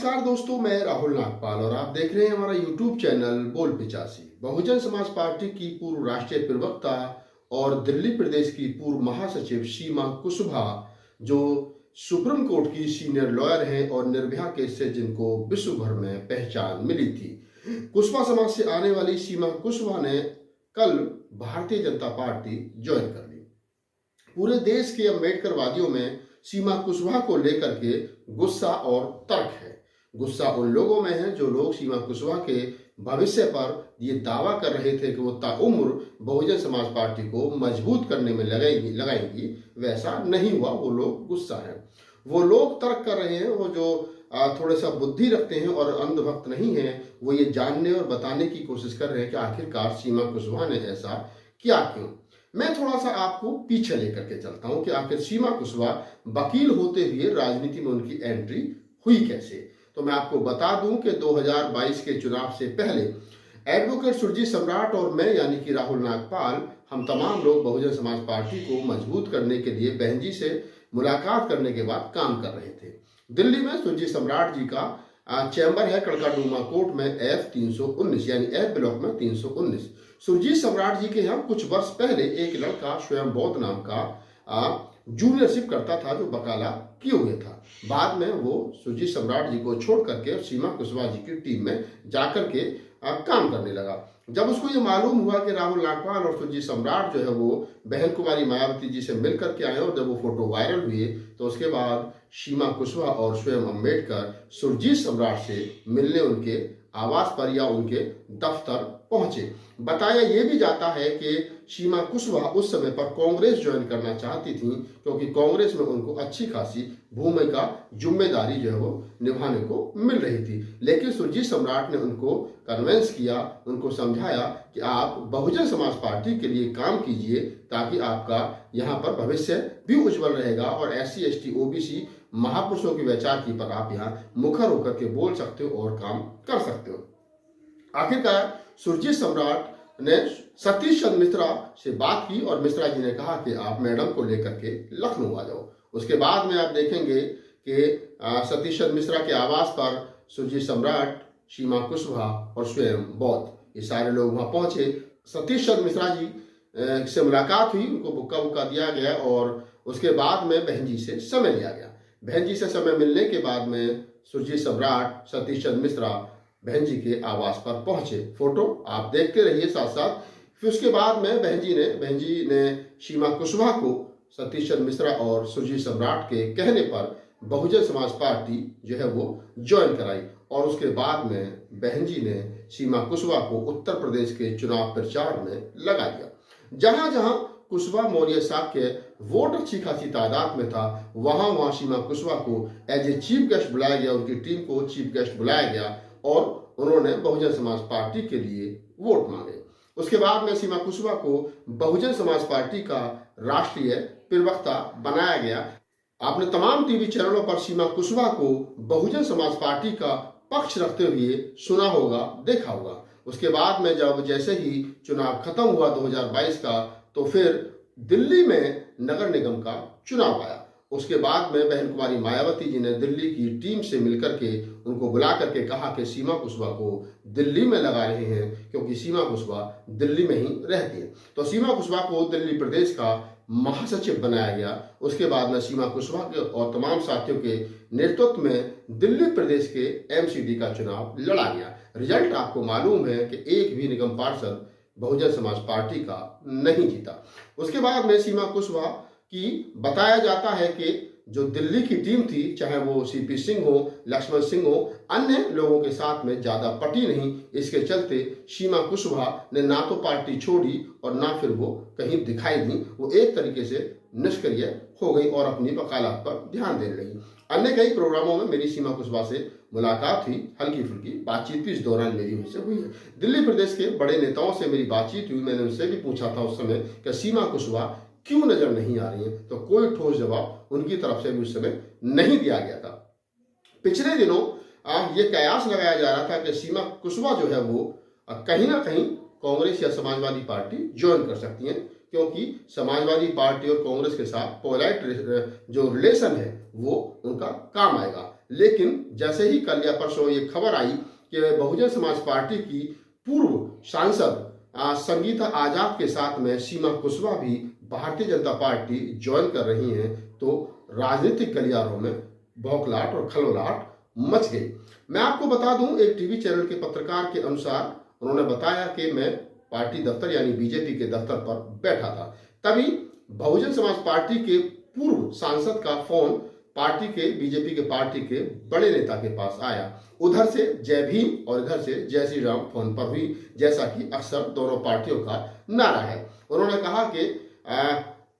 नमस्कार दोस्तों, मैं राहुल नागपाल और आप देख रहे हैं हमारा यूट्यूब चैनल बोल पिचासी। बहुजन समाज पार्टी की पूर्व राष्ट्रीय प्रवक्ता और दिल्ली प्रदेश की पूर्व महासचिव सीमा कुशवाहा, जो सुप्रीम कोर्ट की सीनियर लॉयर हैं और निर्भया केस से जिनको विश्व भर में पहचान मिली थी, कुशवाहा समाज से आने वाली सीमा कुशवाहा ने कल भारतीय जनता पार्टी ज्वाइन कर ली। पूरे देश के अम्बेडकरवादियों में सीमा कुशवाहा को लेकर के गुस्सा और तर्क है। गुस्सा उन लोगों में है जो लोग सीमा कुशवाहा के भविष्य पर ये दावा कर रहे थे कि वो ताउम्र बहुजन समाज पार्टी को मजबूत करने में लगाएंगी। वैसा नहीं हुआ। वो लोग गुस्सा है, वो लोग तर्क कर रहे हैं। वो जो थोड़े सा बुद्धि रखते हैं और अंधभक्त नहीं है, वो ये जानने और बताने की कोशिश कर रहे हैं कि आखिरकार सीमा कुशवाहा ने ऐसा किया क्यों। मैं थोड़ा सा आपको पीछे लेकर के चलता हूं कि आखिर सीमा कुशवाहा वकील होते हुए राजनीति में उनकी एंट्री हुई कैसे। तो मैं आपको बता दूं कि 2022 के चुनाव से पहले एडवोकेट सुरजीत सम्राट और मैं यानी कि राहुल नागपाल, हम तमाम लोग बहुजन समाज पार्टी को मजबूत करने के लिए बहन जी से मुलाकात करने के बाद काम कर रहे थे। दिल्ली में सुरजीत सम्राट जी का चैम्बर है कड़काडूमा कोर्ट में F319 यानी F ब्लॉक में 319। सुरजीत सम्राट जी के यहाँ कुछ वर्ष पहले एक लड़का स्वयं बौद्ध नाम का जूनियरशिप करता था जो बकाला किए हुए था। बाद में वो सुरजीत सम्राट जी को छोड़ करके सीमा कुशवाहा जी की टीम में जाकर के काम करने लगा। जब उसको ये मालूम हुआ कि राहुल नागपाल और सुरजीत सम्राट जो है वो बहन कुमारी मायावती जी से मिल करके आए और जब वो फोटो वायरल हुए तो उसके बाद सीमा कुशवाहा और स्वयं अम्बेडकर सुरजीत सम्राट से मिलने उनके आवास पर या उनके दफ्तर पहुंचे। बताया ये भी जाता है कि सीमा कुशवाहा उस समय पर कांग्रेस ज्वाइन करना चाहती थी क्योंकि कांग्रेस में उनको अच्छी खासी भूमिका जिम्मेदारी जो है वो निभाने को मिल रही थी। लेकिन सुरजीत सम्राट ने उनको कन्विंस किया, उनको समझाया कि आप बहुजन समाज पार्टी के लिए काम कीजिए ताकि आपका यहाँ पर भविष्य भी उज्जवल रहेगा और SC ST OBC महापुरुषों की विचार की पर आप यहाँ मुखर होकर के बोल सकते हो और काम कर सकते हो। आखिरकार सुरजीत सम्राट ने सतीश चंद्र मिश्रा से बात की और मिश्रा जी ने कहा कि आप मैडम को लेकर के लखनऊ आ जाओ। उसके बाद में आप देखेंगे कि सतीश चंद्र मिश्रा के आवास पर सुरजीत सम्राट, सीमा कुशवाहा और स्वयं बौद्ध, ये सारे लोग वहां पहुंचे। सतीश चंद्र मिश्रा जी से मुलाकात हुई, उनको बुक्का दिया गया और उसके बाद में बहन जी से समय लिया गया। बहन जी से समय मिलने के बाद में सुरजीत सम्राट, सतीश चंद्र मिश्रा बहन जी के आवास पर पहुंचे। फोटो आप देखते रहिए साथ साथ। फिर उसके बाद में बहन जी ने सीमा कुशवाहा को सतीश चंद्र मिश्रा और सुरजीत सम्राट के कहने पर बहुजन समाज पार्टी जो है वो ज्वाइन कराई और उसके बाद में बहन जी ने सीमा कुशवाहा को उत्तर प्रदेश के चुनाव प्रचार में लगा दिया। जहां जहां कुशवाहा मौर्य साक्य वोट अच्छी खासी तादाद में था, वहां सीमा कुशवाहा को एज ए चीफ गेस्ट बुलाया गया, उनकी टीम को चीफ गेस्ट बुलाया गया और उन्होंने बहुजन समाज पार्टी के लिए वोट मांगे। उसके बाद में सीमा कुशवाहा को बहुजन समाज पार्टी का राष्ट्रीय प्रवक्ता बनाया गया। आपने तमाम टीवी चैनलों पर सीमा कुशवाहा को बहुजन समाज पार्टी का पक्ष रखते हुए सुना होगा, देखा होगा। उसके बाद में जब जैसे ही चुनाव खत्म हुआ 2022 का, तो फिर दिल्ली में नगर निगम का चुनाव आया। उसके बाद में बहन कुमारी मायावती जी ने दिल्ली की टीम से मिलकर के उनको बुला करके कहा कि सीमा कुशवाहा को दिल्ली में लगा रहे हैं क्योंकि सीमा कुशवाहा दिल्ली में ही रहती है। तो सीमा कुशवाहा को दिल्ली प्रदेश का महासचिव बनाया गया। उसके बाद में सीमा कुशवाहा के और तमाम साथियों के नेतृत्व में दिल्ली प्रदेश के MCD का चुनाव लड़ा गया। रिजल्ट आपको मालूम है कि एक भी निगम पार्षद बहुजन समाज पार्टी का नहीं जीता। उसके बाद में सीमा कुशवाहा की बताया जाता है कि जो दिल्ली की टीम थी, चाहे वो CP सिंह हो, लक्ष्मण सिंह हो, अन्य लोगों के साथ में ज्यादा पटी नहीं। इसके चलते सीमा कुशवाहा ने ना तो पार्टी छोड़ी और ना फिर वो कहीं दिखाई दी। वो एक तरीके से निष्क्रिय हो गई और अपनी वकालत पर ध्यान देने लगी। अन्य कई प्रोग्रामों में मेरी सीमा कुशवाहा से मुलाकात हुई, हल्की फुल्की बातचीत भी इस दौरान मेरी उनसे हुई है। दिल्ली प्रदेश के बड़े नेताओं से मेरी बातचीत हुई। मैंने उनसे भी पूछा था उस समय कि सीमा कुशवाहा क्यों नजर नहीं आ रही है, तो कोई ठोस जवाब उनकी तरफ से भी उस समय नहीं दिया गया था। पिछले दिनों ये कयास लगाया जा रहा था कि सीमा कुशवाहा जो है वो कहीं ना कहीं कांग्रेस या समाजवादी पार्टी ज्वाइन कर सकती हैं क्योंकि समाजवादी पार्टी और कांग्रेस के साथ पोलाइट जो रिलेशन है वो उनका काम आएगा। लेकिन जैसे ही कल या परसों ये खबर आई कि बहुजन समाज पार्टी की पूर्व सांसद संगीता आजाद के साथ में सीमा कुशवाहा भी भारतीय जनता पार्टी ज्वाइन कर रही हैं, तो राजनीतिक गलियारों में बौखलाहट और खलबलाहट मच गई। मैं आपको बता दूं, एक टीवी चैनल के पत्रकार के अनुसार उन्होंने बताया कि मैं पार्टी दफ्तर यानी बीजेपी के दफ्तर पर बैठा था, तभी बहुजन समाज पार्टी के पूर्व सांसद का फोन पार्टी के बीजेपी के पार्टी के बड़े नेता के पास आया। उधर से जय भीम और इधर से जय श्री राम फोन पर हुई, जैसा कि अक्सर दोनों पार्टियों का नारा है। उन्होंने कहा कि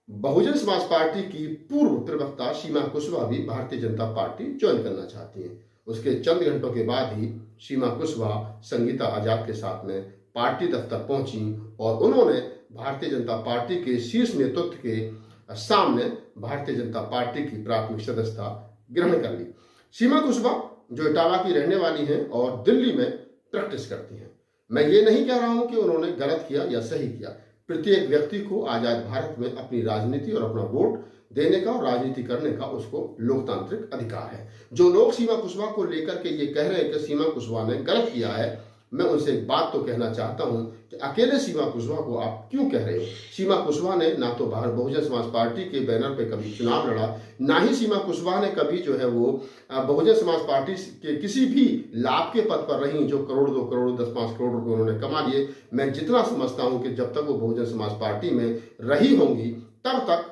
बहुजन समाज पार्टी की पूर्व प्रवक्ता सीमा कुशवाहा भी भारतीय जनता पार्टी ज्वाइन करना चाहती हैं। उसके चंद घंटों के बाद ही सीमा कुशवाहा संगीता आजाद के साथ में पार्टी दफ्तर पहुंची और उन्होंने भारतीय जनता पार्टी के शीर्ष नेतृत्व के सामने भारतीय जनता पार्टी की प्राथमिक सदस्यता ग्रहण कर ली। सीमा कुशवाहा जो इटावा की रहने वाली हैं और दिल्ली में प्रैक्टिस करती हैं। मैं ये नहीं कह रहा हूं कि उन्होंने गलत किया या सही किया। प्रत्येक व्यक्ति को आजाद भारत में अपनी राजनीति और अपना वोट देने का और राजनीति करने का उसको लोकतांत्रिक अधिकार है। जो लोग सीमा कुशवाहा को लेकर के ये कह रहे हैं कि सीमा कुशवाहा ने गलत किया है, मैं उनसे एक बात तो कहना चाहता हूं कि अकेले सीमा कुशवाहा को आप क्यों कह रहे हो। सीमा कुशवाहा ने ना तो बहुजन समाज पार्टी के बैनर पे कभी चुनाव लड़ा, ना ही सीमा कुशवाहा ने कभी जो है वो बहुजन समाज पार्टी के किसी भी लाभ के पद पर रही जो करोड़ 2 करोड़ 10-5 करोड़ रुपए उन्होंने कमा लिए। मैं जितना समझता हूं कि जब तक वो बहुजन समाज पार्टी में रही होंगी तब तक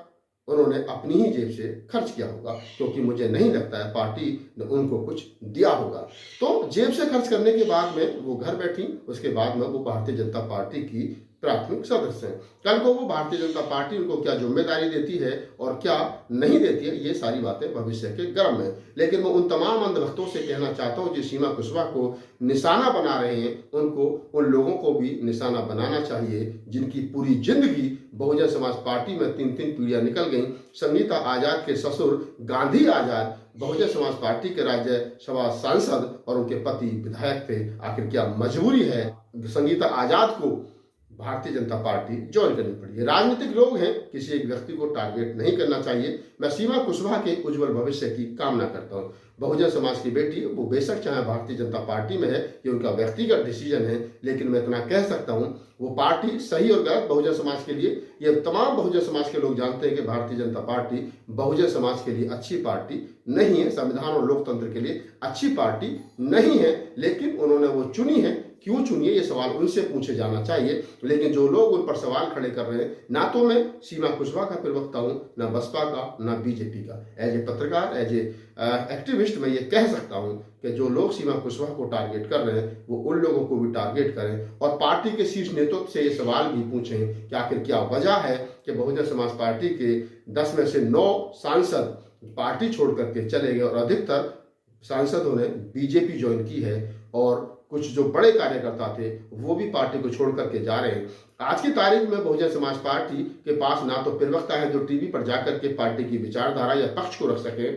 उन्होंने अपनी ही जेब से खर्च किया होगा, क्योंकि मुझे नहीं लगता है पार्टी ने उनको कुछ दिया होगा। तो जेब से खर्च करने के बाद में वो घर बैठी, उसके बाद में वो भारतीय जनता पार्टी की प्राथमिक सदस्य हैं। कल को वो भारतीय जनता पार्टी उनको क्या जिम्मेदारी देती है और क्या नहीं देती है, ये सारी बातें भविष्य के गर्म में। लेकिन मैं उन तमाम अंधभक्तों से कहना चाहता हूँ जो सीमा कुशवाहा को निशाना बना रहे हैं, उनको उन लोगों को भी निशाना बनाना चाहिए जिनकी पूरी जिंदगी बहुजन समाज पार्टी में 3-3 पीढ़ियां निकल गई। संगीता आजाद के ससुर गांधी आजाद बहुजन समाज पार्टी के राज्यसभा सांसद और उनके पति विधायक थे। आखिर क्या मजबूरी है संगीता आजाद को भारतीय जनता पार्टी ज्वाइन करनी पड़ी है। राजनीतिक लोग हैं, किसी एक व्यक्ति को टारगेट नहीं करना चाहिए। मैं सीमा कुशवाहा के उज्जवल भविष्य की कामना करता हूं। बहुजन समाज की बेटी वो बेशक चाहे भारतीय जनता पार्टी में है, ये उनका व्यक्तिगत डिसीजन है, लेकिन मैं इतना कह सकता हूं वो पार्टी सही और गलत बहुजन समाज के लिए, ये तमाम बहुजन समाज के लोग जानते हैं कि भारतीय जनता पार्टी बहुजन समाज के लिए अच्छी पार्टी नहीं है, संविधान और लोकतंत्र के लिए अच्छी पार्टी नहीं है। लेकिन उन्होंने वो चुनी है, क्यों चुनिए ये सवाल उनसे पूछे जाना चाहिए। लेकिन जो लोग उन पर सवाल खड़े कर रहे हैं, ना तो मैं सीमा कुशवाहा का प्रवक्ता हूं, ना बसपा का, ना बीजेपी का। एज ए पत्रकार, एज ए एक्टिविस्ट मैं ये कह सकता हूं कि जो लोग सीमा कुशवाहा को टारगेट कर रहे हैं वो उन लोगों को भी टारगेट करें और पार्टी के शीर्ष नेतृत्व से ये सवाल भी पूछें कि आखिर क्या वजह है कि बहुजन समाज पार्टी के 10 में से 9 सांसद पार्टी छोड़ करके चले गए और अधिकतर सांसदों ने बीजेपी ज्वाइन की है और कुछ जो बड़े कार्यकर्ता थे वो भी पार्टी को छोड़ करके जा रहे हैं। आज की तारीख में बहुजन समाज पार्टी के पास ना तो प्रवक्ता है जो टीवी पर जाकर के पार्टी की विचारधारा या पक्ष को रख सके,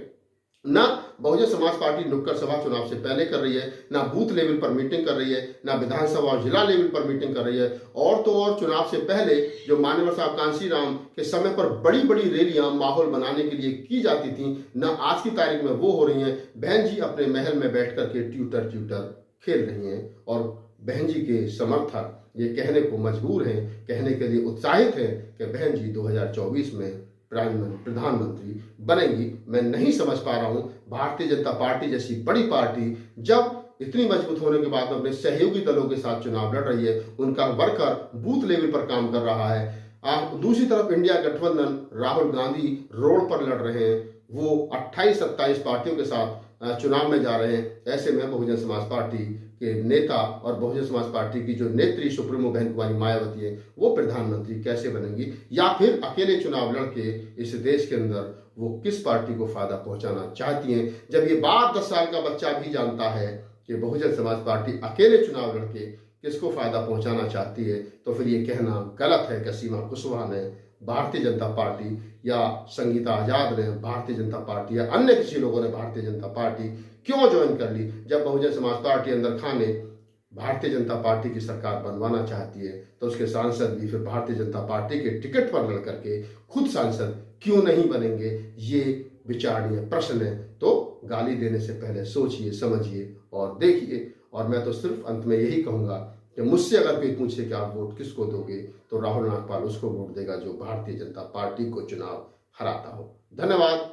ना बहुजन समाज पार्टी नुक्कड़ सभा चुनाव से पहले कर रही है, ना बूथ लेवल पर मीटिंग कर रही है, ना विधानसभा और जिला लेवल पर मीटिंग कर रही है। और तो और चुनाव से पहले जो मान्यवर साहब कांसी राम के समय पर बड़ी बड़ी रैलियां माहौल बनाने के लिए की जाती थी, ना आज की तारीख में वो हो रही हैं। बहन जी अपने महल में बैठ करके ट्यूटर खेल रही हैं और बहन जी के समर्थक ये कहने को मजबूर हैं, कहने के लिए उत्साहित हैं कि बहन जी 2024 में प्रधानमंत्री बनेंगी। मैं नहीं समझ पा रहा हूं भारतीय जनता पार्टी जैसी बड़ी पार्टी जब इतनी मजबूत होने के बाद अपने सहयोगी दलों के साथ चुनाव लड़ रही है, उनका वर्कर बूथ लेवल पर काम कर रहा है। दूसरी तरफ इंडिया गठबंधन राहुल गांधी रोड पर लड़ रहे हैं, वो 28-27 पार्टियों के साथ चुनाव में जा रहे हैं। ऐसे में बहुजन समाज पार्टी के नेता और बहुजन समाज पार्टी की जो नेत्री सुप्रीमो बहन कुमारी मायावती है वो प्रधानमंत्री कैसे बनेंगी, या फिर अकेले चुनाव लड़के इस देश के अंदर वो किस पार्टी को फायदा पहुंचाना चाहती हैं। जब ये बात 10 साल का बच्चा भी जानता है कि बहुजन समाज पार्टी अकेले चुनाव लड़के किसको फायदा पहुंचाना चाहती है, तो फिर ये कहना गलत है कि सीमा कुशवाहा ने भारतीय जनता पार्टी या संगीता आजाद ने भारतीय जनता पार्टी या अन्य किसी लोगों ने भारतीय जनता पार्टी क्यों ज्वाइन कर ली। जब बहुजन समाज पार्टी अंदर खाने भारतीय जनता पार्टी की सरकार बनवाना चाहती है तो उसके सांसद भी फिर भारतीय जनता पार्टी के टिकट पर लड़ करके खुद सांसद क्यों नहीं बनेंगे, ये विचारणीय प्रश्न है। तो गाली देने से पहले सोचिए, समझिए और देखिए। और मैं तो सिर्फ अंत में यही कहूंगा कि मुझसे अगर कोई पूछे कि आप वोट किसको दोगे, तो राहुल नागपाल उसको वोट देगा जो भारतीय जनता पार्टी को चुनाव हराता हो। धन्यवाद।